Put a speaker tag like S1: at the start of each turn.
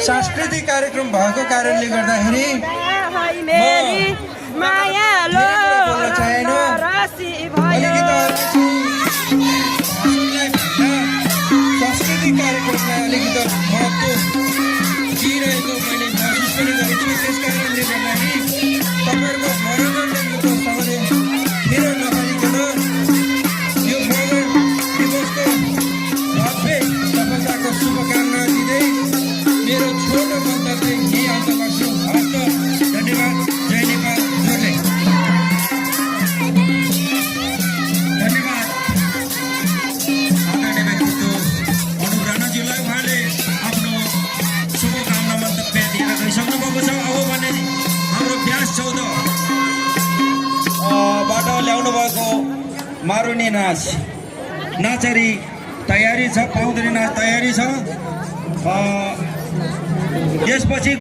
S1: सांस्कृतिक कार्यक्रम भएको कारणले गर्दाखेरि बोल्न चाहेन। सांस्कृतिक कार्यक्रमलाई अलिकति महत्त्व दिइरहेको मैले महसुस पनि गरेको छु। त्यस कारणले गर्दाखेरि तपाईँहरूको मनोरञ्जनको सँगले मेरो नपाइकन यो मगर दिवसको भव्य सफलताको शुभकामना दिँदै मेरो छोटो मन्तव्य यही अन्त गर्छु। हस्त धन्यवाद। जय नेपाल जोरले धन्यवाद। आदरणीय व्यक्तित्व अनुप राणाज्यूलाई उहाँले आफ्नो शुभकामना मन्तव्य दिएर गइसक्नु भएको छ। अब भने हाम्रो व्यास 14 बाट ल्याउनु भएको मारुनी नाच नाचरी तयारी छ, पाउँदरी नाच तयारी छ। त्यसपछि